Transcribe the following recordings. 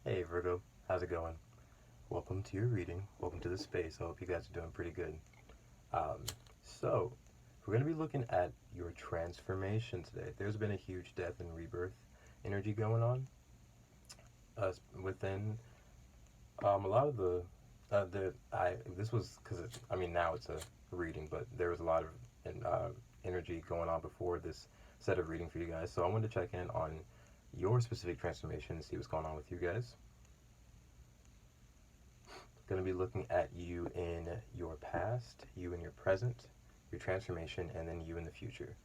Hey Virgo, how's it going? Welcome to your reading. Welcome to the space. I hope you guys are doing pretty good. Um, so, we're going to be looking at your transformation today. There's been a huge death and rebirth energy going on within a lot of this was because now it's a reading, but there was a lot of energy going on before this set of reading for you guys. So I wanted to check in on your specific transformation and see what's going on with you guys. Going to be looking at you in your past, you in your present, your transformation, and then you in the future.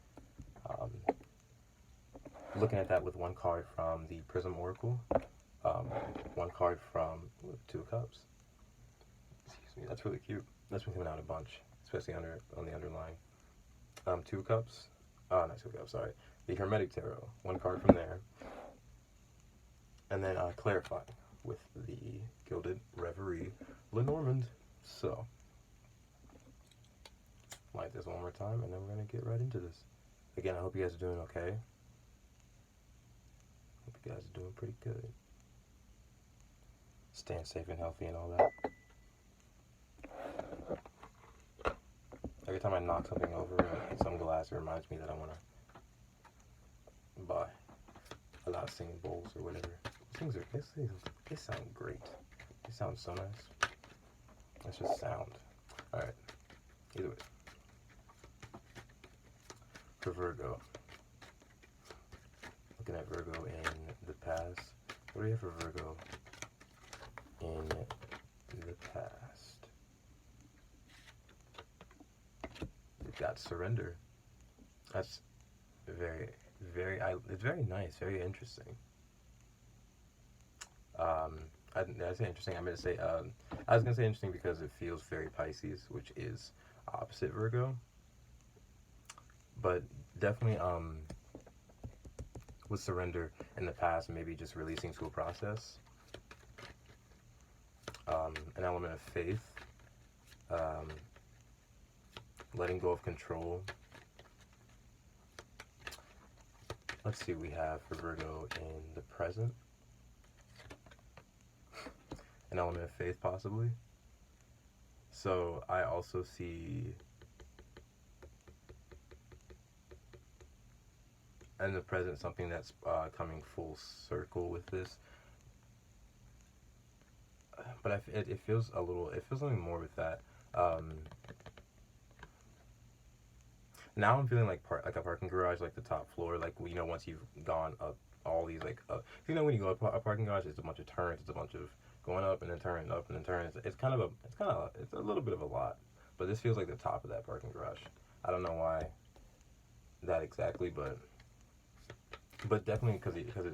Um, Looking at that with one card from the Prism Oracle, one card from Two of Cups. Excuse me, that's really cute. That's been coming out a bunch, especially on the underlying. Two of Cups, not Two of Cups, sorry. The Hermetic Tarot, one card from there. And then clarifying with the Gilded Reverie Lenormand. So, light this one more time, and then we're going to get right into this. Again, I hope you guys are doing okay. Hope you guys are doing pretty good. Staying safe and healthy and all that. Every time I knock something over, some glass, it reminds me that I want to buy a lot of singing bowls or whatever. They sound great. They sound so nice. That's just sound. Alright. Either way. For Virgo. Looking at Virgo in the past. What do we have for Virgo in the past? We've got surrender. That's it's very nice, very interesting. I say interesting. I meant to say. I was gonna say interesting because it feels very Pisces, which is opposite Virgo. But definitely, with surrender in the past, maybe just releasing to a process. An element of faith. Letting go of control. Let's see what we have for Virgo in the present. An element of faith, possibly. So I also see in the present something that's coming full circle with this. But it feels something more with that. Now I'm feeling like a parking garage, like the top floor, like once you've gone up all these when you go up a parking garage, it's a bunch of turns, it's a bunch of going up and then turning up and then turning. It's a little bit of a lot, but this feels like the top of that parking garage. I don't know why that exactly, but definitely because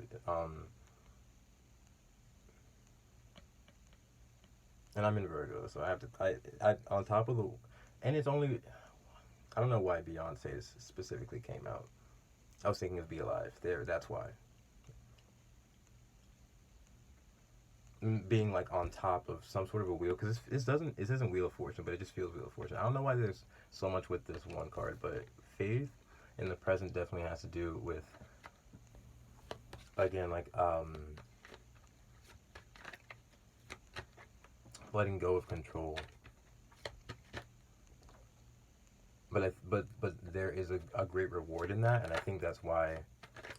and I'm in Virgo, so I have to I on top of the, and it's only, I don't know why Beyonce specifically came out. I was thinking of Be Alive there. That's why. Being like on top of some sort of a wheel, because this isn't Wheel of Fortune, but it just feels Wheel of Fortune. I don't know why there's so much with this one card, but faith in the present definitely has to do with, again, like letting go of control. But there is a great reward in that, and I think that's why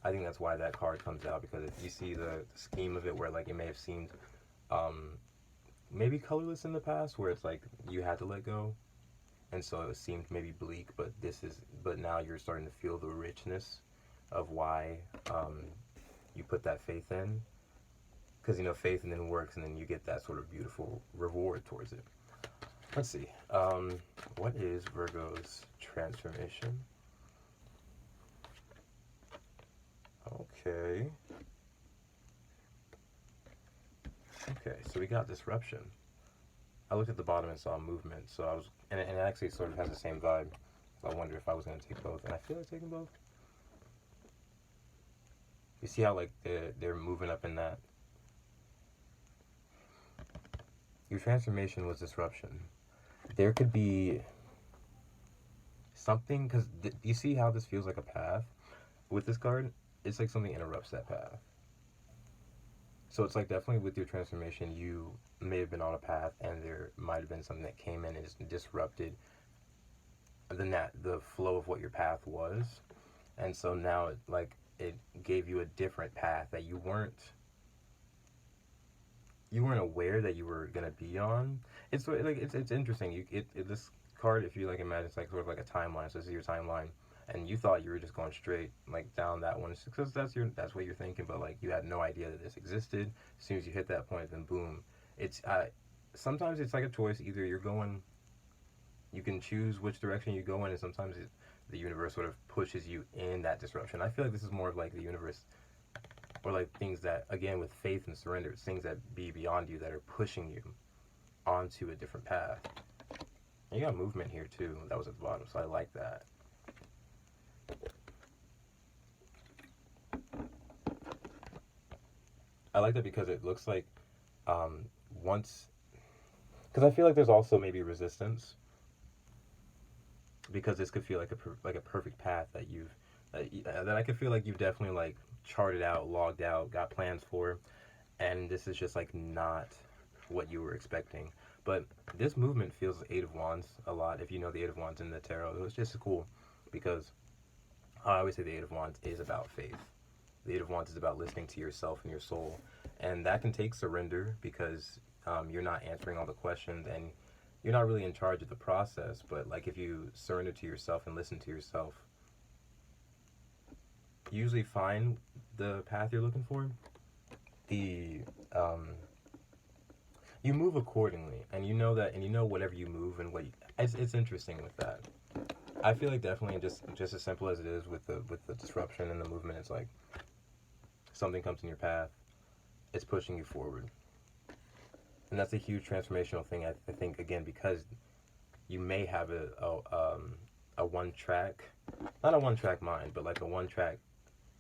that card comes out, because if you see the scheme of it, where like it may have seemed maybe colorless in the past, where it's like you had to let go, and so it seemed maybe bleak, but now you're starting to feel the richness of why you put that faith in, because faith and then works, and then you get that sort of beautiful reward towards it. Let's see. What is Virgo's transformation? Okay. Okay, so we got disruption. I looked at the bottom and saw movement, so I was, and it actually sort of has the same vibe. So I wonder if I was going to take both, and I feel like taking both. You see how like they're moving up in that. Your transformation was disruption. There could be something, because you see how this feels like a path with this card? It's like something interrupts that path. So it's like definitely with your transformation, you may have been on a path, and there might have been something that came in and just disrupted the flow of what your path was, and so now it gave you a different path that you weren't aware that you were gonna be on. It's like it's interesting. This card, if you like imagine, it's like sort of like a timeline. So this is your timeline, and you thought you were just going straight like down that one because that's what you're thinking, but like you had no idea that this existed. As soon as you hit that point, then boom. It's sometimes it's like a choice. Either you can choose which direction you go in, and sometimes the universe sort of pushes you in that disruption. I feel like this is more of like the universe, or like things that, again, with faith and surrender, it's things that be beyond you that are pushing you onto a different path. And you got movement here too. That was at the bottom, so I like that. I like that because it looks like once, because I feel like there's also maybe resistance, because this could feel like a perfect path that that I could feel like you've definitely like charted out, logged out, got plans for, and this is just like not what you were expecting. But this movement feels Eight of Wands a lot. If you know the Eight of Wands in the tarot, it was just cool because I always say the Eight of Wands is about faith. The Eight of Wands is about listening to yourself and your soul, and that can take surrender because you're not answering all the questions, and you're not really in charge of the process. But like if you surrender to yourself and listen to yourself, you usually find the path you're looking for. The You move accordingly, and you know that, and you know whatever you move and it's interesting with that. I feel like definitely just as simple as it is with the disruption and the movement, it's like something comes in your path, it's pushing you forward, and that's a huge transformational thing. I think, again, because you may have a one track, not a one track mind, but like a one track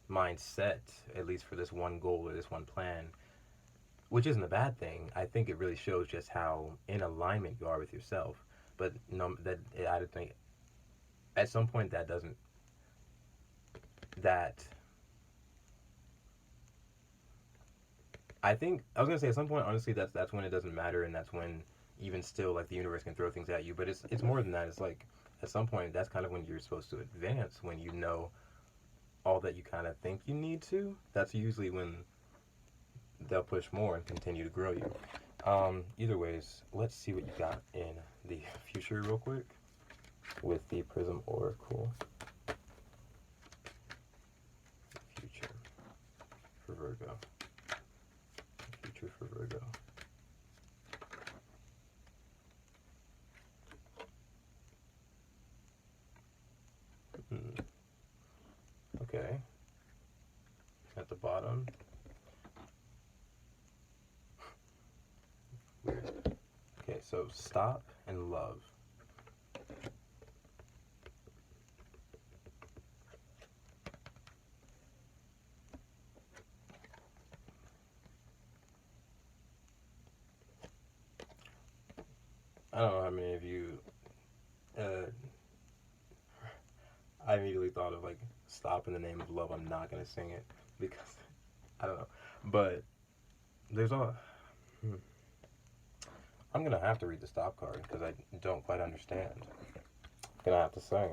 mindset, at least for this one goal or this one plan, which isn't a bad thing. I think it really shows just how in alignment you are with yourself. But no, I don't think at some point that I think I was gonna say at some point, honestly, that's when it doesn't matter, and that's when even still like the universe can throw things at you. But it's more than that. It's like at some point that's kind of when you're supposed to advance, when you know all that you kind of think you need to. That's usually when they'll push more and continue to grow you. Either ways, let's see what you got in the future real quick with the Prism Oracle. Future for Virgo. Future for Virgo. Okay. At the bottom. Weird. Okay, so stop and love. I don't know how many of you I immediately thought of like stop in the name of love. I'm not gonna sing it because I don't know. But there's I'm gonna have to read the stop card because I don't quite understand. I'm gonna have to say,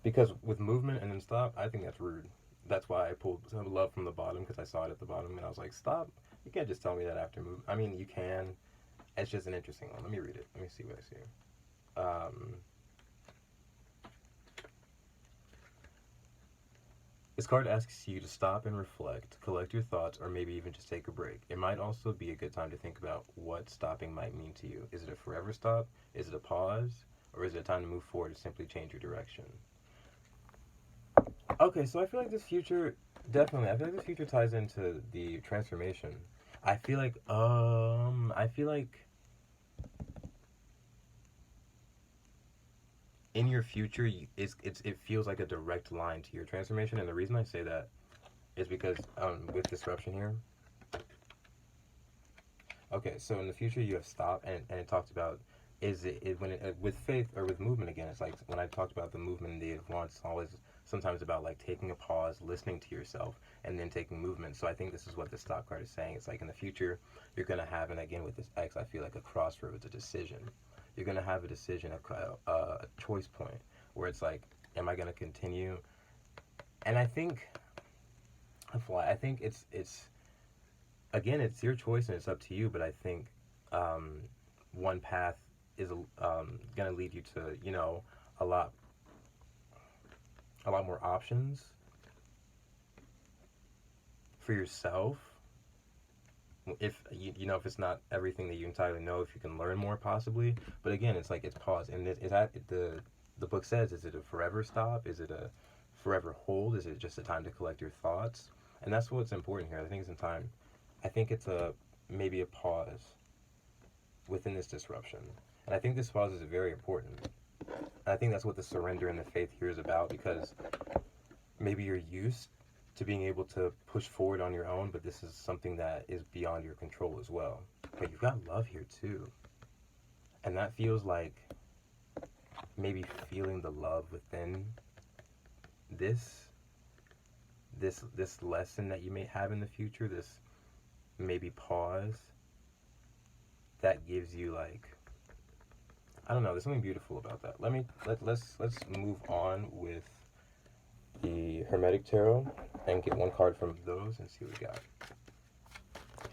because with movement and then stop, I think that's rude. That's why I pulled some love from the bottom, because I saw it at the bottom and I was like, stop. You can't just tell me that after move. I mean, you can. It's just an interesting one. Let me read it. Let me see what I see. This card asks you to stop and reflect, collect your thoughts, or maybe even just take a break. It might also be a good time to think about what stopping might mean to you. Is it a forever stop? Is it a pause? Or is it a time to move forward and simply change your direction? Okay, so I feel like this future, definitely, I feel like this future ties into the transformation. I feel like in your future, it feels like a direct line to your transformation, and the reason I say that is because with disruption here. Okay, so in the future you have stop, and it talks about with faith or with movement again. It's like when I talked about the movement, the advance, always sometimes about like taking a pause, listening to yourself, and then taking movement. So I think this is what the stock card is saying. It's like in the future, you're going to have, and again with this X, I feel like a crossroads, a decision. You're going to have a decision, a choice point, where it's like, am I going to continue? And I think it's again, it's your choice and it's up to you, but I think one path is going to lead you to, you know, a lot more options for yourself. If you know, if it's not everything that you entirely know, if you can learn more possibly. But again, it's like it's pause, and is that the book says, is it a forever stop? Is it a forever hold? Is it just a time to collect your thoughts? And that's what's important here. I think it's in time. I think it's maybe a pause within this disruption. And I think this pause is very important. And I think that's what the surrender and the faith here is about, because maybe you're used to being able to push forward on your own, but this is something that is beyond your control as well. But you've got love here too. And that feels like maybe feeling the love within this lesson that you may have in the future, this maybe pause that gives you, like, I don't know, there's something beautiful about that. Let's move on with the Hermetic Tarot and get one card from those and see what we got.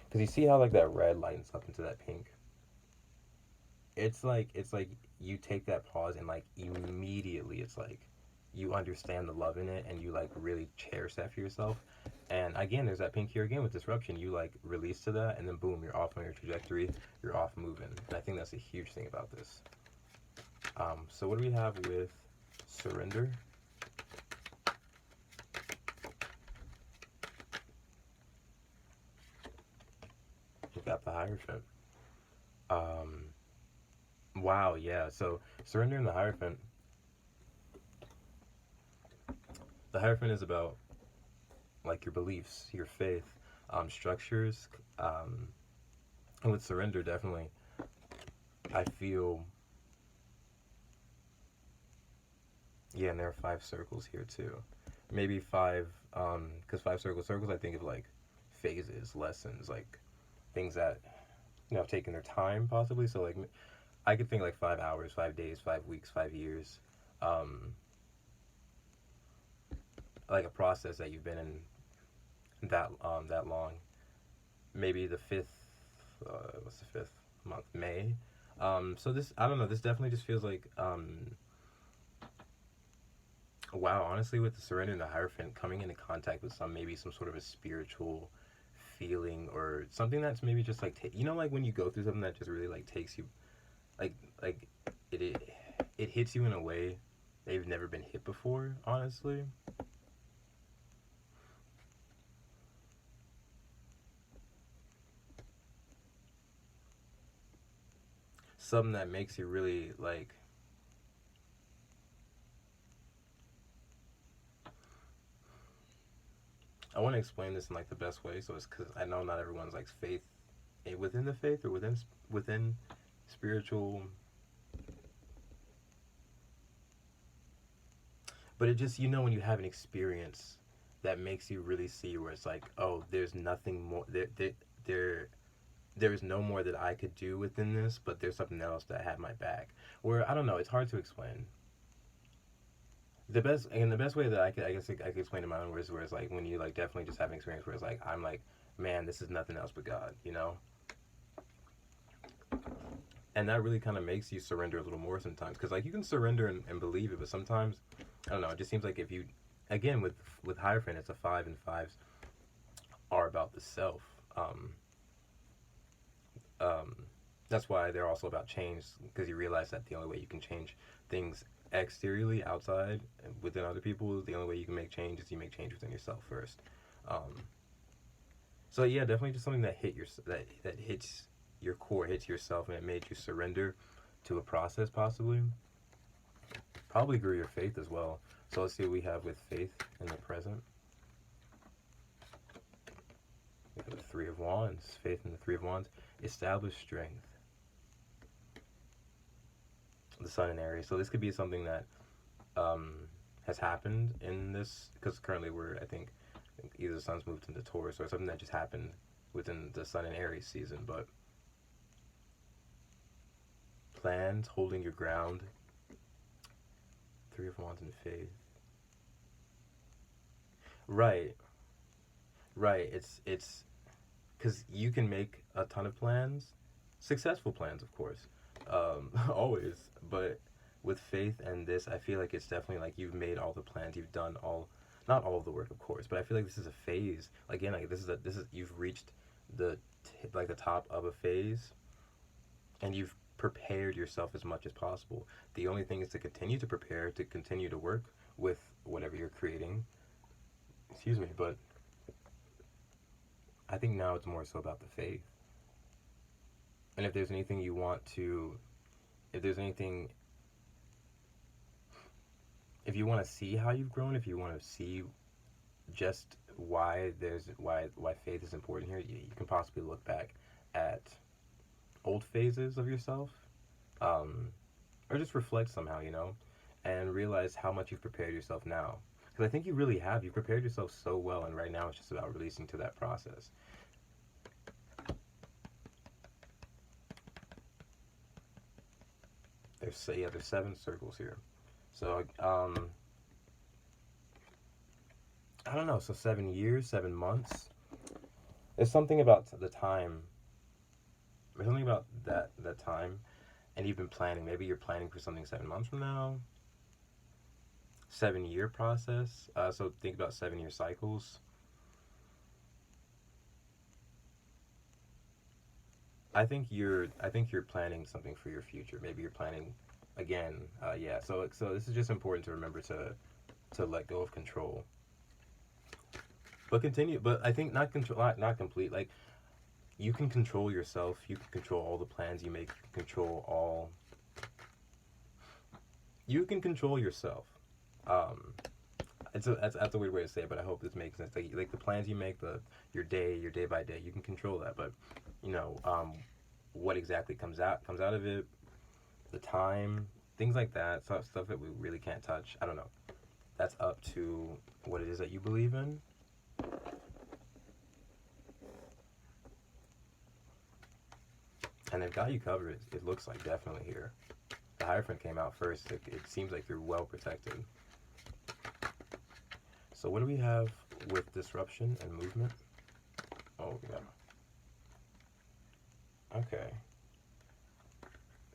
Because you see how like that red lightens up into that pink. It's like you take that pause and like immediately it's like you understand the love in it and you like really cherish that for yourself. And again, there's that pink here again with disruption. You like release to that and then boom, you're off on your trajectory, you're off moving. And I think that's a huge thing about this. So what do we have with surrender? We got the Hierophant. Wow, yeah. So surrender and the Hierophant. The Hierophant is about like your beliefs, your faith, structures, and with surrender, definitely, I feel, yeah, and there are 5 circles here too. Maybe 5, because 5 circles, I think of like phases, lessons, like things that, you know, have taken their time possibly. So like, I could think like 5 hours, 5 days, 5 weeks, 5 years, like a process that you've been in that long. Maybe the 5th, what's the 5th month? May. So this, I don't know, this definitely just feels like, wow, honestly, with the surrender and the Hierophant, coming into contact with maybe some sort of a spiritual feeling or something that's maybe just like, you know, like when you go through something that just really like takes you, like it hits you in a way that you've never been hit before, honestly. Something that makes you really like, I want to explain this in like the best way. So it's because I know not everyone's like faith within the faith or within spiritual, but it just, you know, when you have an experience that makes you really see where it's like, oh, there's nothing more there is no more that I could do within this, but there's something else that had my back. Where I don't know, it's hard to explain. The best way that I could explain in my own words, where it's like when you like definitely just have an experience where it's like, I'm like, man, this is nothing else but God, you know. And that really kind of makes you surrender a little more sometimes, because like you can surrender and believe it, but sometimes, I don't know, it just seems like if you, again with Hierophant, it's a 5, and 5s are about the self. That's why they're also about change, because you realize that the only way you can change things exteriorly, outside, within other people, the only way you can make change is you make change within yourself first. So yeah, definitely just something that that hits your core, hits yourself, and it made you surrender to a process, probably grew your faith as well. So let's see what we have with faith in the present. We have the 3 of Wands. Faith in the 3 of Wands. Establish strength. The Sun in Aries. So this could be something that has happened in this, because currently we're, I think either the sun's moved into Taurus or something that just happened within the sun and Aries season. But plans, holding your ground, Three of Wands and faith. Right, right. It's because you can make a ton of plans, successful plans, of course, always. But with faith and this, I feel like it's definitely like you've made all the plans, you've done all, not all of the work, of course, but I feel like this is a phase. Again, like this is you've reached the like the top of a phase, and you've prepared yourself as much as possible. The only thing is to continue to prepare, to continue to work with whatever you're creating. Excuse me, but I think now it's more so about the faith. And if there's anything you want to, if there's anything, if you want to see how you've grown, if you want to see just why faith is important here, you can possibly look back at old phases of yourself, or just reflect somehow, and realize how much you've prepared yourself now. Because I think you really have. You've prepared yourself so well, and right now it's just about releasing to that process. There's 7 circles here. So, I don't know. So 7 years, 7 months. There's something about the time. There's something about that time, and you've been planning. Maybe you're planning for something 7 months from now. 7-year process. So think about 7-year cycles. I think you're planning something for your future. Maybe you're planning again. Yeah. So this is just important to remember to let go of control. But continue. But I think not complete. Like, you can control yourself. You can control all the plans you make. You can control all. You can control yourself. That's a weird way to say it, but I hope this makes sense. Like the plans you make, your day by day, you can control that. But what exactly comes out of it, the time, things like that, stuff that we really can't touch. I don't know. That's up to what it is that you believe in. And they've got you covered. It looks like, definitely here. The Hierophant came out first. It seems like you're well protected. So what do we have with disruption and movement? Oh, yeah. Okay.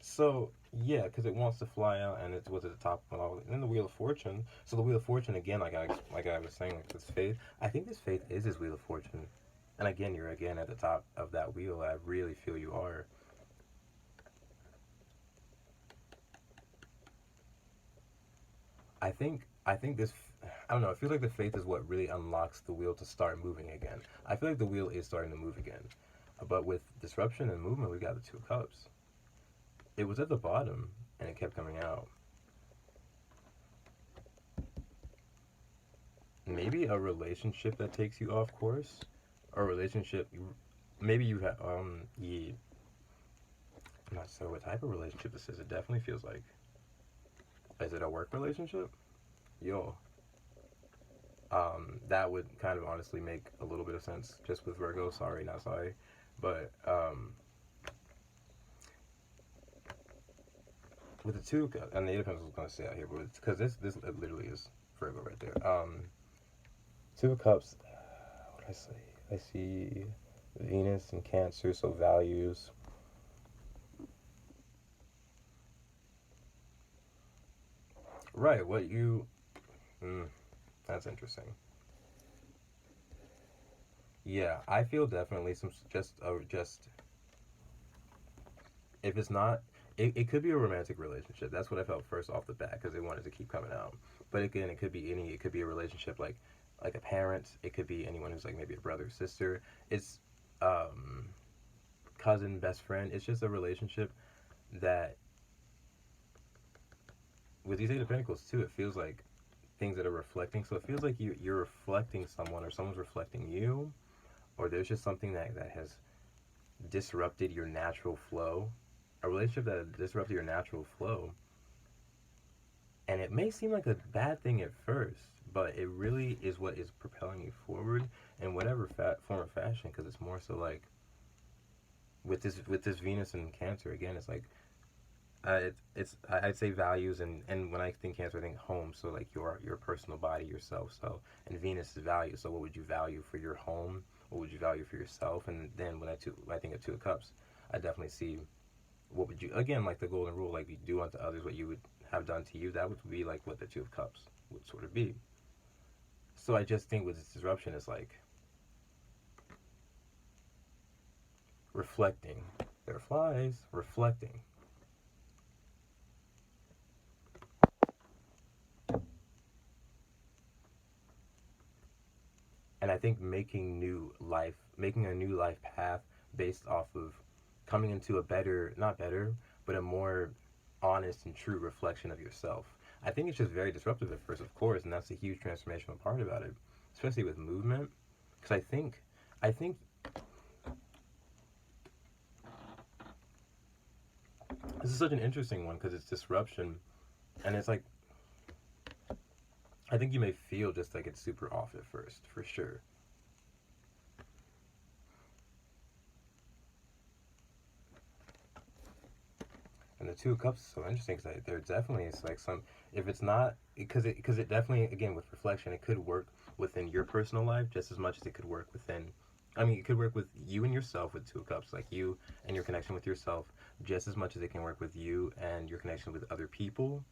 So, yeah, because it wants to fly out, and it was at the top of all. And then the Wheel of Fortune. So the Wheel of Fortune, again, like I was saying, like this faith. I think this faith is his Wheel of Fortune. And again, you're again at the top of that wheel. I really feel you are. I think this, I don't know, it feels like the faith is what really unlocks the wheel to start moving again. I feel like the wheel is starting to move again. But with disruption and movement, we got the Two of Cups. It was at the bottom, and it kept coming out. Maybe a relationship that takes you off course. Or a relationship, maybe you have, yeah. I'm not sure what type of relationship this is. It definitely feels like, is it a work relationship? Yo. That would kind of honestly make a little bit of sense just with Virgo. Sorry, not sorry. But, with the two, and the Eight of Pentacles was going to stay out here, but because this literally is Virgo right there. Two of Cups, what did I say? I see Venus and Cancer, so values. Right, what you... that's interesting. Yeah, I feel definitely some just if it's not, it could be a romantic relationship. That's what I felt first off the bat, because it wanted to keep coming out. But again, it could be a relationship like a parent. It could be anyone who's like maybe a brother or sister. It's cousin, best friend. It's just a relationship that, with these Eight of Pentacles too, it feels like things that are reflecting. So it feels like you're reflecting someone, or someone's reflecting you, or there's just something that has disrupted your natural flow. A relationship that has disrupted your natural flow. And it may seem like a bad thing at first, but it really is what is propelling you forward in whatever form or fashion, because it's more so like with this Venus in Cancer again, it's like I'd say values, and when I think Cancer, I think home. So like your personal body, yourself. So, and Venus is value. So what would you value for your home? What would you value for yourself? And then when I think of Two of Cups, I definitely see what would you, again, like the golden rule, like you do unto others what you would have done to you. That would be like what the Two of Cups would sort of be. So I just think with this disruption, it's like reflecting. There are flies. Reflecting. And I think making a new life path based off of coming into a better, not better, but a more honest and true reflection of yourself. I think it's just very disruptive at first, of course, and that's a huge transformational part about it, especially with movement. Because I think this is such an interesting one because it's disruption, and it's like I think you may feel just like it's super off at first, for sure. And the Two of Cups is so interesting because there definitely is like some, if it's not, because it definitely, again, with reflection, it could work within your personal life just as much as it could work within, I mean, it could work with you and yourself with Two of Cups, like you and your connection with yourself, just as much as it can work with you and your connection with other people,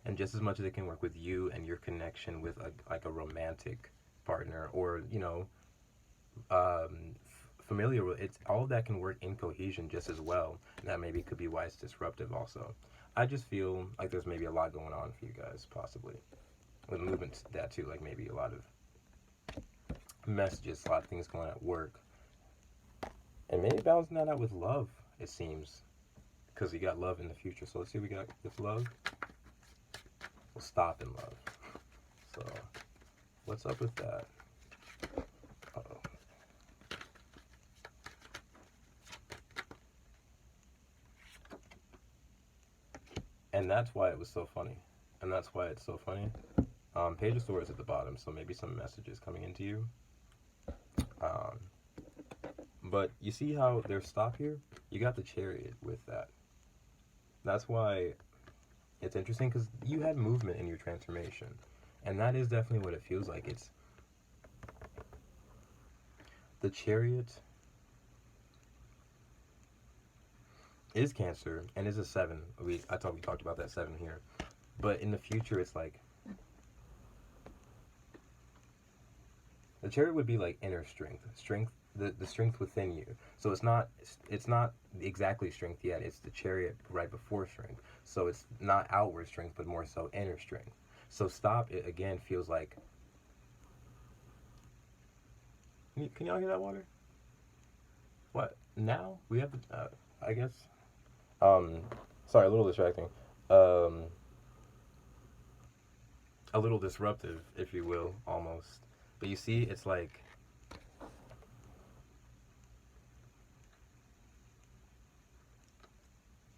and just as much as it can work with you and your connection with like a romantic partner, or familiar with, it's all of that can work in cohesion just as well, and that maybe could be why it's disruptive also. I just feel like there's maybe a lot going on for you guys, possibly with movement, that too, like maybe a lot of messages, a lot of things going on at work, and maybe balancing that out with love, it seems, because you got love in the future. So let's see what we got with love. We'll stop in love. So what's up with that? Uh-oh. And that's why it was so funny. And that's why it's so funny. Page of Swords at the bottom, so maybe some messages coming into you. But you see how there's stop here? You got the Chariot with that. That's why it's interesting, because you had movement in your transformation. And that is definitely what it feels like. It's the Chariot is Cancer and is a 7. I thought we talked about that 7 here. But in the future, it's like the Chariot would be like inner strength, the strength within you. So it's not exactly strength yet. It's the Chariot right before strength. So it's not outward strength, but more so inner strength. So stop, it again feels like, can y'all hear that water? What now? We have to, I guess. Sorry, a little distracting. A little disruptive, if you will, almost. But you see, it's like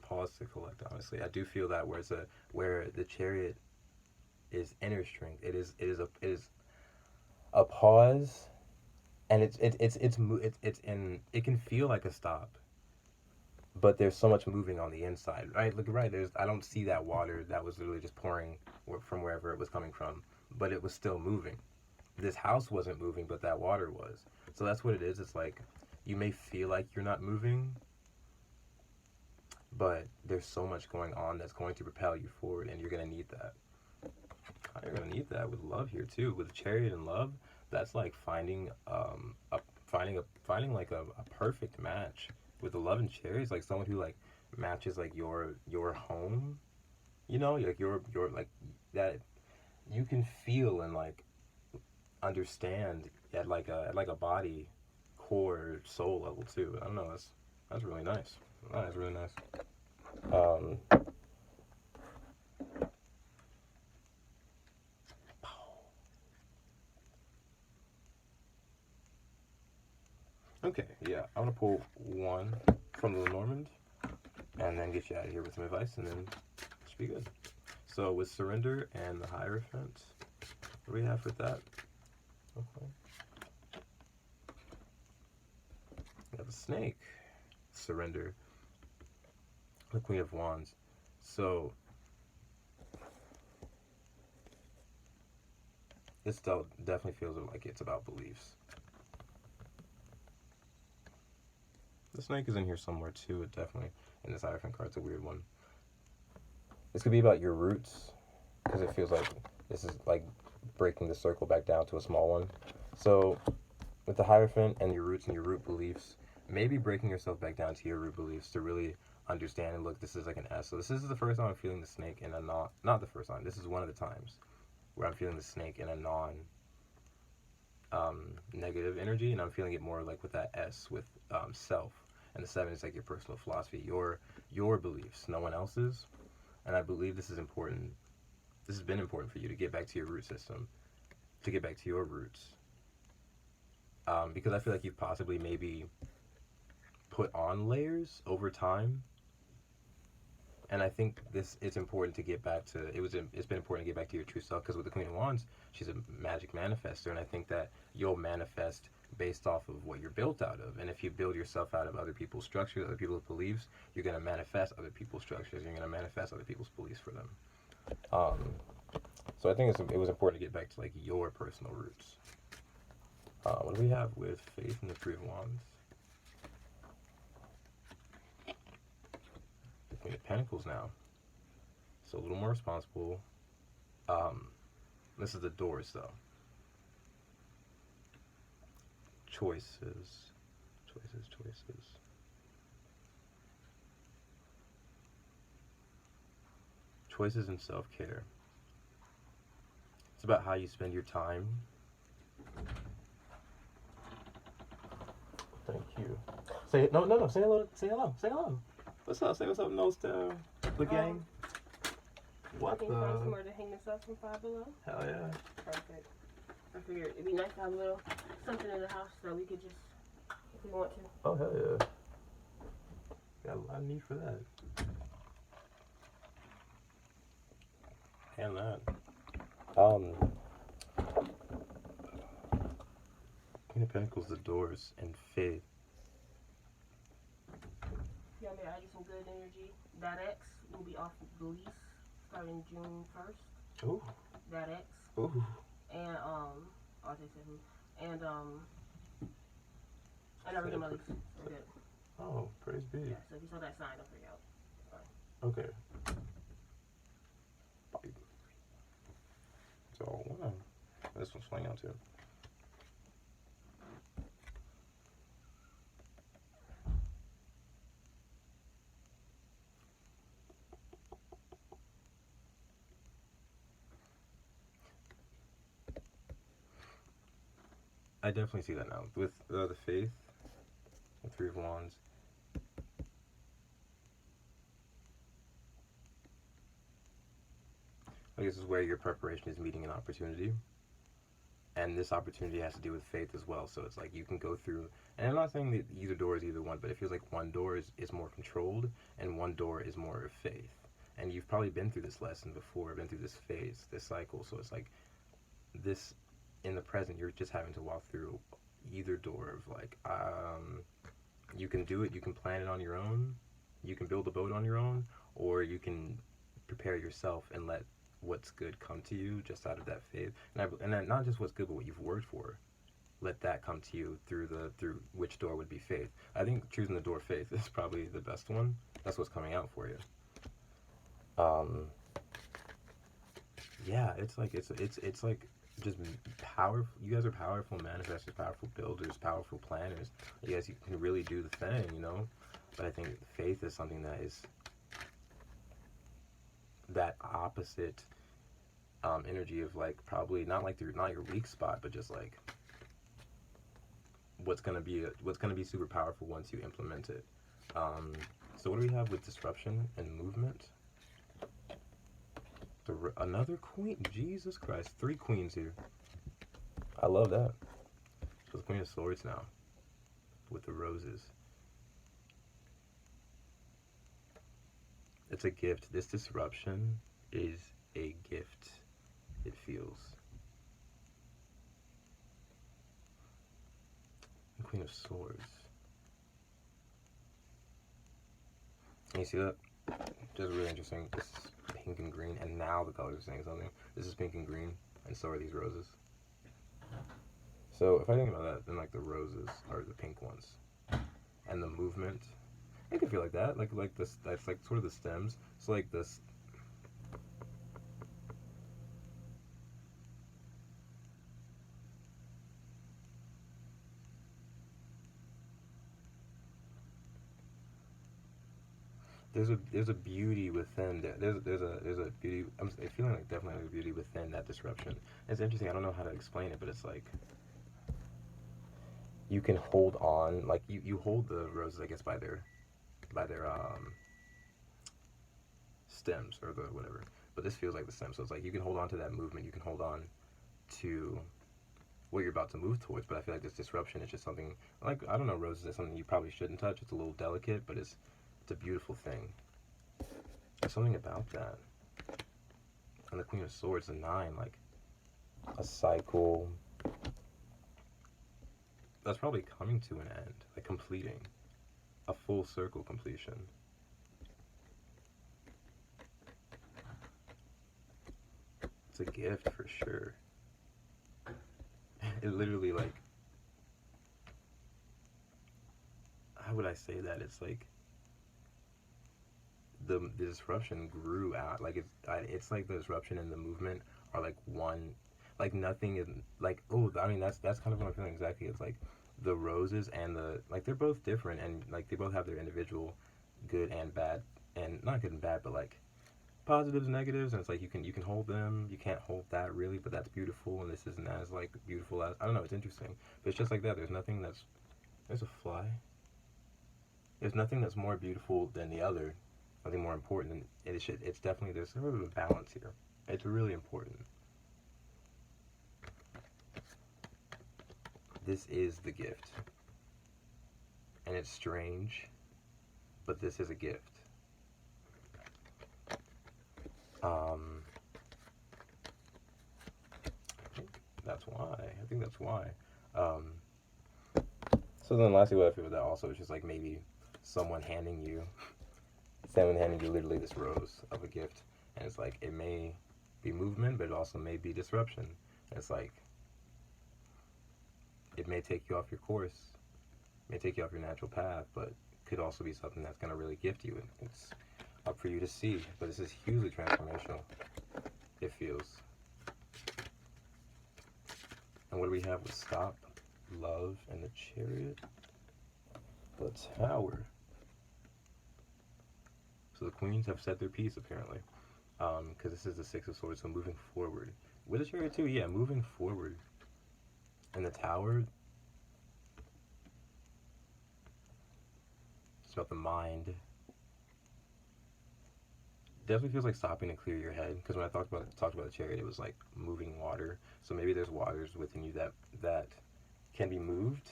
pause to collect. Honestly, I do feel that where the Chariot is inner strength. It is a pause, and it can feel like a stop, but there's so much moving on the inside, right? Look, right, I don't see that water that was literally just pouring from wherever it was coming from, but it was still moving. This house wasn't moving, but that water was. So that's what it is. It's like you may feel like you're not moving, but there's so much going on that's going to propel you forward, and you're going to need that. You're going to need that with love here too. With Chariot and love, that's like finding like a perfect match. With the love and Chariot, like someone who like matches like your home, like your like that you can feel and like understand at like a body, core, soul level too. I don't know, that's really nice. That's really nice. Okay, yeah, I'm gonna pull one from the Lenormand and then get you out of here with some advice, and then it should be good. So with surrender and the Hierophant, what do we have with that? Okay. We have the Snake, surrender, the Queen of Wands. So this definitely feels like it's about beliefs. The Snake is in here somewhere too. It definitely, and this Hierophant card's a weird one. This could be about your roots, because it feels like this is like breaking the circle back down to a small one. So with the Hierophant and your roots and your root beliefs, maybe breaking yourself back down to your root beliefs to really understand and look, this is like an S. So this is the first time I'm feeling the Snake in a not the first time, this is one of the times where I'm feeling the Snake in a negative energy, and I'm feeling it more like with that S, with self. And the 7 is like your personal philosophy, your beliefs, no one else's. And I believe this is important. This has been important for you to get back to your root system, to get back to your roots. Because I feel like you've possibly maybe put on layers over time. And I think it's important to get back to, it's been important to get back to your true self, because with the Queen of Wands, she's a magic manifester, and I think that you'll manifest based off of what you're built out of. And if you build yourself out of other people's structures, other people's beliefs, you're going to manifest other people's structures, you're going to manifest other people's beliefs for them. So I think it was important to get back to like your personal roots. What do we have with Faith and the 3 of Wands? The Queen of Pentacles now. So a little more responsible. This is the doors though. Choices. Choices and self-care. It's about how you spend your time. Thank you. Say no. Say hello. Say hello. What's up? Say what's up, nose to the gang. What the? Find somewhere to hang this up from Five Below. Hell yeah. Perfect. I figured it'd be nice to have a little something in the house so we could just, if we want to. Oh hell yeah. Got a lot of need for that. And that. Queen of Pentacles, the doors, and Faith. Yeah, I'm gonna add you some good energy. That X will be off the lease starting June 1st. Ooh. That X. Ooh. And I'll just say who. And I read my lease. We're good. Oh, praise be. Yeah, so if you saw that sign, don't freak out. Fine. Okay. So, wow. This one's flying out too. I definitely see that now. With the Faith, the 3 of Wands. I guess this is where your preparation is meeting an opportunity. And this opportunity has to do with faith as well. So it's like you can go through, and I'm not saying that either door is either one, but it feels like one door is more controlled and one door is more of faith. And you've probably been through this lesson before, been through this phase, this cycle. So it's like this, in the present, you're just having to walk through either door of like, you can do it, you can plan it on your own, you can build a boat on your own, or you can prepare yourself and let what's good come to you just out of that faith. And then not just what's good, but what you've worked for. Let that come to you through which door would be faith. I think choosing the door faith is probably the best one. That's what's coming out for you. Yeah, it's like just powerful. You guys are powerful manifestors, powerful builders, powerful planners. You guys, you can really do the thing, you know. But I think faith is something that is that opposite energy of like probably not your weak spot, but just like what's gonna be super powerful once you implement it. So what do we have with disruption and movement? Another queen. Jesus Christ, 3 queens here. I love that. So the Queen of Swords now with the roses. It's a gift. This disruption is a gift, it feels. Queen of Swords. And you see that? Just really interesting. This is pink and green, and now the colors are saying something. This is pink and green, and so are these roses. So if I think about that, then like the roses are the pink ones, and the movement, it could feel like that, like this. That's like sort of the stems. So like this. There's a beauty within that. There's a beauty. I'm feeling like definitely a beauty within that disruption. It's interesting. I don't know how to explain it, but it's like you can hold on, like you hold the roses, I guess, by their stems or the whatever. But this feels like the stem, so it's like you can hold on to that movement. You can hold on to what you're about to move towards. But I feel like this disruption is just something like, I don't know, roses is something you probably shouldn't touch. It's a little delicate, but it's a beautiful thing. There's something about that. And the Queen of Swords, the 9, like a cycle that's probably coming to an end, like completing a full circle completion. It's a gift for sure. It literally, like, how would I say that? It's like the disruption grew out. Like it's like the disruption and the movement are like one. Like nothing is like, oh, I mean that's kind of what I'm feeling exactly. It's like the roses and the, like, they're both different, and like they both have their individual good and bad, and not good and bad, but like positives and negatives, and it's like you can hold them, you can't hold that really, but that's beautiful, and this isn't as like beautiful as, I don't know, it's interesting. But it's just like that. There's nothing that's, there's a fly. There's nothing that's more beautiful than the other, nothing more important than it should. It's definitely, there's sort of a balance here. It's really important. This is the gift, and it's strange, but this is a gift. I think that's why. So then lastly, what I feel with that also is just like maybe someone handing you literally this rose of a gift, and it's like it may be movement, but it also may be disruption. And it's like it may take you off your course, may take you off your natural path, but could also be something that's going to really gift you. It's up for you to see, but this is hugely transformational, it feels. And what do we have with Stop, Love, and the Chariot? The Tower. So the queens have said their piece, apparently, because this is the Six of Swords, so moving forward. With the Chariot too, yeah, moving forward. And the Tower, it's about the mind. Definitely feels like stopping to clear your head, because when I talked about the Chariot, it was like moving water. So maybe there's waters within you that can be moved,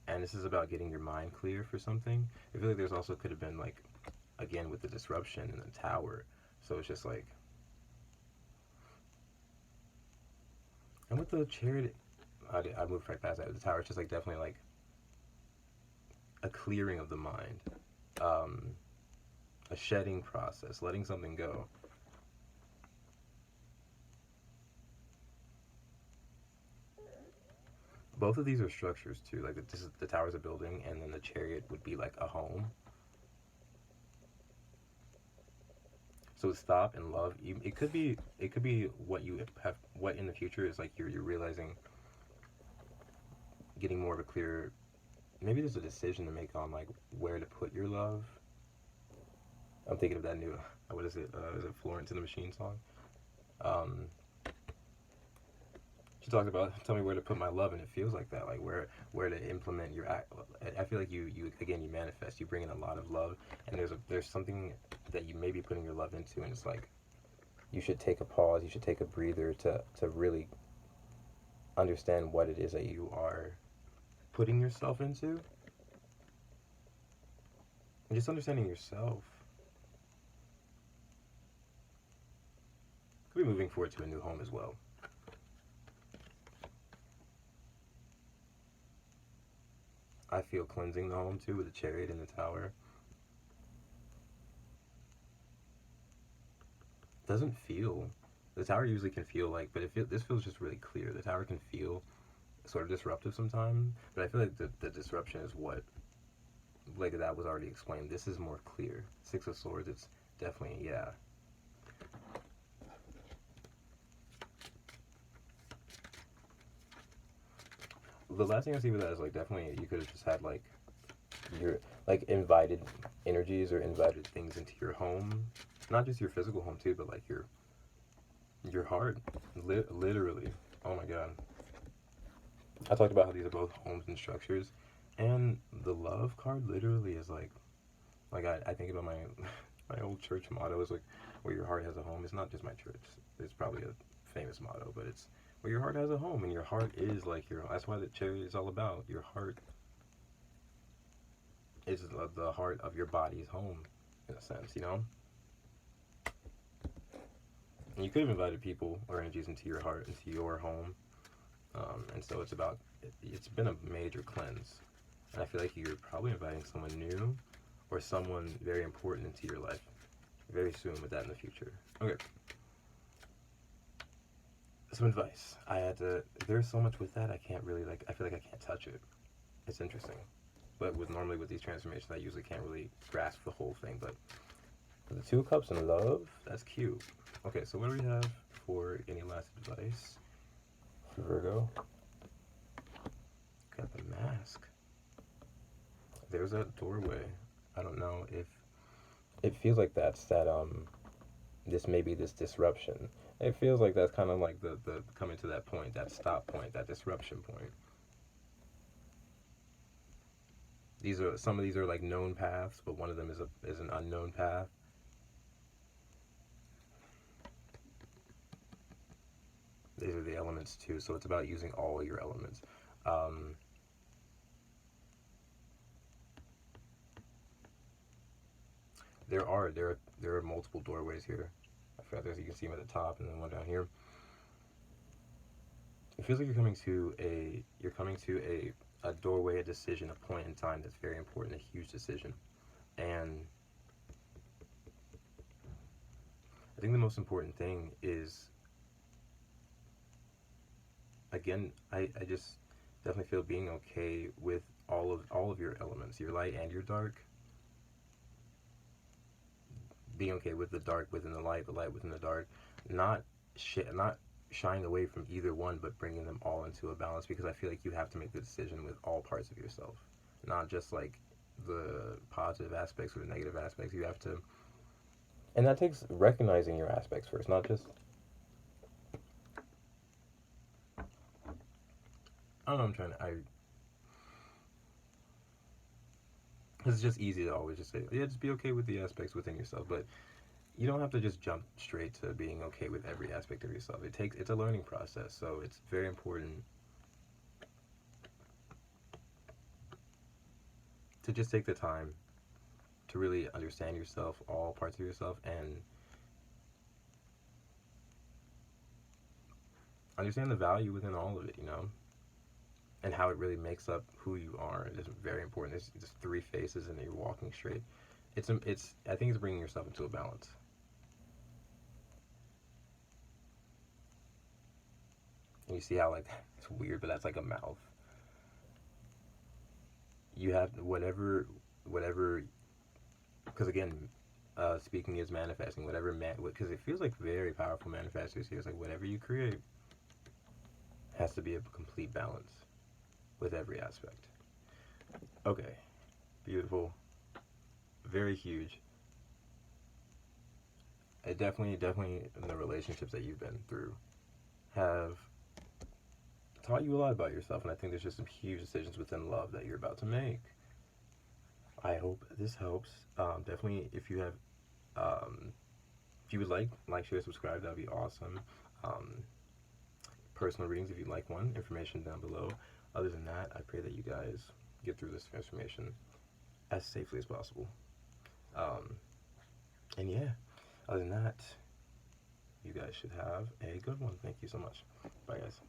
and this is about getting your mind clear for something. I feel like there's also could have been, like, again with the disruption and the Tower, so it's just like, and with the Chariot, I moved right past that. The Tower, it's just like definitely like a clearing of the mind, a shedding process, letting something go. Both of these are structures too. Like this is, the Tower's a building, and then the Chariot would be like a home. So Stop and Love, it could be what you have, what in the future is like you're realizing, getting more of a clear, maybe there's a decision to make on like where to put your love. I'm thinking of that new, what is it Florence and the Machine song? She talks about, tell me where to put my love, and it feels like that, like where to implement your act. I feel like you again, you manifest, you bring in a lot of love, and there's something that you may be putting your love into, and it's like you should take a pause, you should take a breather to really understand what it is that you are putting yourself into, and just understanding yourself. forward to a new home as well. I feel cleansing the home too with the Chariot and the Tower. Doesn't feel, the Tower usually can feel like, but this feels just really clear. The Tower can feel sort of disruptive sometimes, but I feel like the disruption is what, like that was already explained. This is more clear. Six of Swords, it's definitely, yeah. The last thing I see with that is like definitely you could have just had like your like invited energies or invited things into your home, not just your physical home too, but like your heart, literally. Oh my god. I talked about how these are both homes and structures, and the love card literally is like I think about my my old church motto is like where your heart has a home. It's not just my church. It's probably a famous motto, but it's where your heart has a home, and your heart is like your. That's why the Chariot is all about. Your heart is the heart of your body's home, in a sense, you know. And you could have invited people or energies into your heart, into your home, and so it's about. It's been a major cleanse, and I feel like you're probably inviting someone new, or someone very important into your life, very soon. With that in the future. Okay. Some advice. I had to. There's so much with that. I can't really like. I feel like I can't touch it. It's interesting, but normally with these transformations, I usually can't really grasp the whole thing. But for the Two of Cups and love, that's cute. Okay, so what do we have for any last advice for Virgo? Got the Mask. There's that doorway. I don't know if it feels like that's that. This may be this disruption. It feels like that's kind of like the coming to that point, that stop point, that disruption point. These are some of these are like known paths, but one of them is an unknown path. These are the elements too, so it's about using all your elements. There are multiple doorways here. I forgot there's, you can see them at the top and then one down here. It feels like you're coming to a doorway, a decision, a point in time that's very important, a huge decision. And I think the most important thing is, again, I just definitely feel being okay with all of your elements, your light and your dark. Being okay with the dark within the light within the dark, not shying away from either one, but bringing them all into a balance, because I feel like you have to make the decision with all parts of yourself, not just like the positive aspects or the negative aspects. You have to, and that takes recognizing your aspects first, not just, I don't know, it's just easy to always just say, yeah, just be okay with the aspects within yourself, but you don't have to just jump straight to being okay with every aspect of yourself. It's a learning process, so it's very important to just take the time to really understand yourself, all parts of yourself, and understand the value within all of it, you know, and how it really makes up who you are. It's very important. There's just three faces and you're walking straight. I think it's bringing yourself into a balance. And you see how like it's weird, but that's like a mouth. You have whatever, because again, speaking is manifesting. Because it feels like very powerful manifestors here. It's like whatever you create has to be a complete balance with every aspect. Okay, beautiful, very huge. It definitely in the relationships that you've been through have taught you a lot about yourself, and I think there's just some huge decisions within love that you're about to make. I hope this helps. Definitely, if you have, if you would like, share, subscribe, that'd be awesome. Personal readings, if you'd like one, information down below. Other than that, I pray that you guys get through this transformation as safely as possible. And yeah, other than that, you guys should have a good one. Thank you so much. Bye, guys.